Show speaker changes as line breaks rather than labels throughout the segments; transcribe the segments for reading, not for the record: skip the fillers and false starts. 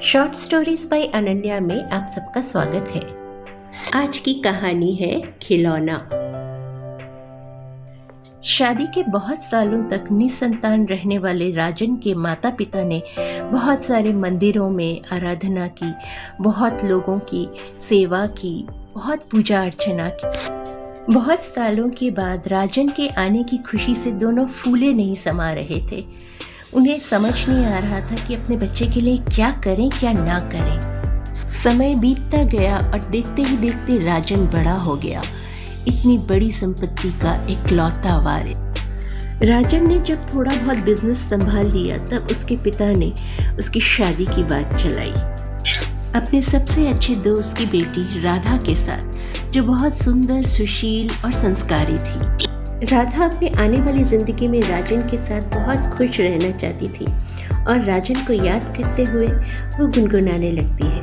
Short stories bye Ananya में आप सबका स्वागत है। आज की कहानी है खिलौना। शादी के बहुत सालों तक निसंतान रहने वाले राजन के माता पिता ने बहुत सारे मंदिरों में आराधना की, बहुत लोगों की सेवा की, बहुत पूजा अर्चना की। बहुत सालों के बाद राजन के आने की खुशी से दोनों फूले नहीं समा रहे थे। उन्हें समझ नहीं आ रहा था कि अपने बच्चे के लिए क्या करें क्या ना करें। समय बीतता गया और देखते ही देखते राजन बड़ा हो गया, इतनी बड़ी संपत्ति का इकलौता वारिस। राजन ने जब थोड़ा बहुत बिजनेस संभाल लिया तब उसके पिता ने उसकी शादी की बात चलाई, अपने सबसे अच्छे दोस्त की बेटी राधा के साथ, जो बहुत सुंदर, सुशील और संस्कारी थी। राधा अपने आने वाली जिंदगी में राजन के साथ बहुत खुश रहना चाहती थी और राजन को याद करते हुए वो गुनगुनाने लगती है।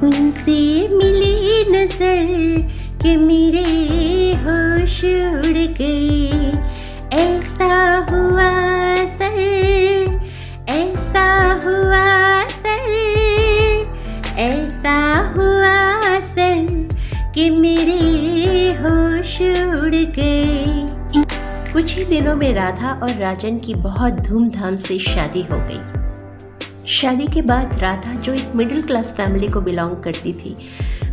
उनसे मिले नजर कि मेरे होश उड़ गए, ऐसा हुआ सर, ऐसा हुआ सर, ऐसा हुआ सर कि मेरे होश उड़ गए। कुछ ही दिनों में राधा और राजन की बहुत धूमधाम से शादी हो गई। शादी के बाद राधा, जो एक मिडिल क्लास फैमिली को बिलोंग करती थी,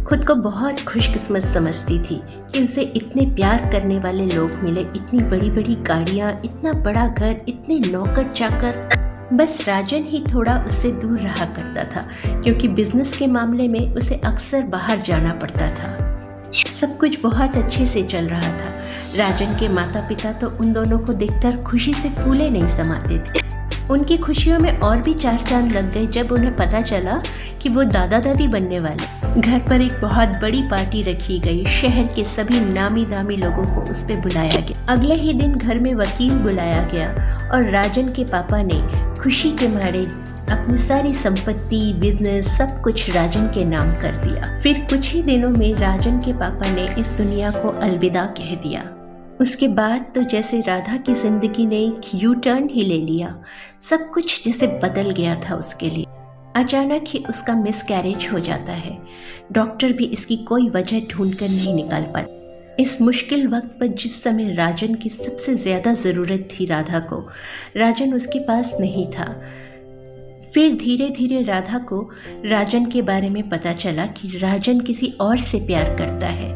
खुद को बहुत खुशकिस्मत समझती थी कि उसे इतने प्यार करने वाले लोग मिले, इतनी बड़ी बड़ी गाड़ियाँ, इतना बड़ा घर, इतने नौकर चाकर। बस राजन ही थोड़ा उससे दूर रहा करता था, क्योंकि बिजनेस के मामले में उसे अक्सर बाहर जाना पड़ता था। सब कुछ बहुत अच्छे से चल रहा था। राजन के माता पिता तो उन दोनों को देखकर खुशी से फूले नहीं समाते थे। उनकी खुशियों में और भी चार चांद लग गए जब उन्हें पता चला कि वो दादा दादी बनने वाले। घर पर एक बहुत बड़ी पार्टी रखी गई। शहर के सभी नामी दामी लोगों को उस पर बुलाया गया। अगले ही दिन घर में वकील बुलाया गया और राजन के पापा ने खुशी के मारे अपनी सारी संपत्ति, बिजनेस, सब कुछ राजन के नाम कर दिया। फिर कुछ ही दिनों में राजन के पापा ने इस दुनिया को अलविदा कह दिया। उसके बाद तो जैसे राधा की जिंदगी ने एक यू टर्न ही ले लिया। सब कुछ जैसे बदल गया था उसके लिए। अचानक ही उसका मिसकैरेज हो जाता है। डॉक्टर भी इसकी कोई वजह ढूंढकर नहीं निकाल पाते। इस मुश्किल वक्त पर जिस समय राजन की सबसे ज्यादा जरूरत थी राधा को, राजन उसके पास नहीं था। फिर धीरे धीरे राधा को राजन के बारे में पता चला कि राजन किसी और से प्यार करता है।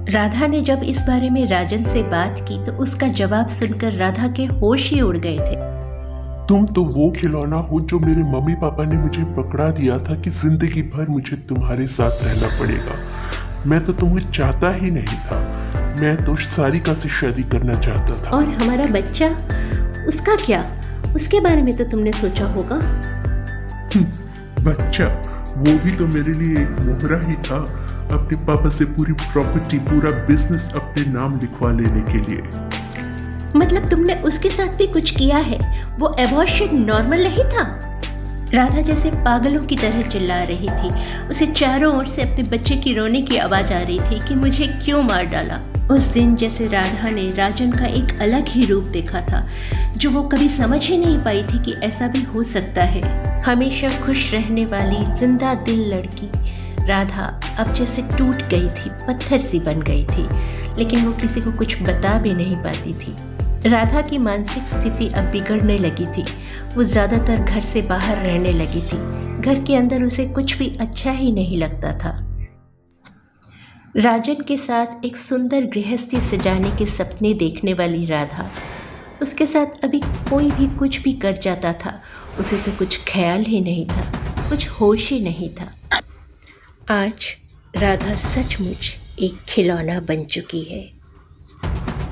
राधा ने जब इस बारे में राजन से बात की तो उसका जवाब सुनकर राधा के होश ही उड़ गए थे।
तुम तो वो खिलौना हो जो मेरे मम्मी पापा ने मुझे पकड़ा दिया था कि जिंदगी भर मुझे तुम्हारे साथ रहना पड़ेगा। मैं तो तुम्हें चाहता ही नहीं था। मैं तो सारिका से शादी करना चाहता था।
और हमारा बच्चा, उसका क्या? उसके बारे में तो तुमने सोचा होगा।
बच्चा, वो भी तो मेरे लिए एक मोहरा ही था, अपने पापा से पूरी प्रॉपर्टी, पूरा बिजनेस अपने नाम लिखवा लेने के लिए।
मतलब तुमने उसके साथ भी कुछ किया है? वो अबॉर्शन नॉर्मल नहीं था? राधा जैसे पागलों की तरह चिल्ला रही थी। उसे चारों ओर से अपने बच्चे की रोने की आवाज आ रही थी कि मुझे क्यों मार डाला। उस दिन जैसे राधा ने राजन का एक अलग ही रूप देखा था, जो वो कभी समझ ही नहीं पाई थी कि ऐसा भी हो सकता है। हमेशा खुश रहने वाली जिंदा दिल लड़की राधा अब जैसे टूट गई थी, पत्थर सी बन गई थी, लेकिन वो किसी को कुछ बता भी नहीं पाती थी। राधा की मानसिक स्थिति अब बिगड़ने लगी थी। वो ज्यादातर घर से बाहर रहने लगी थी। घर के अंदर उसे कुछ भी अच्छा ही नहीं लगता था। राजन के साथ एक सुंदर गृहस्थी सजाने के सपने देखने वाली राधा, उसके साथ अभी कोई भी कुछ भी कर जाता था, उसे तो कुछ ख्याल ही नहीं था, कुछ होश ही नहीं था। आज राधा सचमुच एक खिलौना बन चुकी है।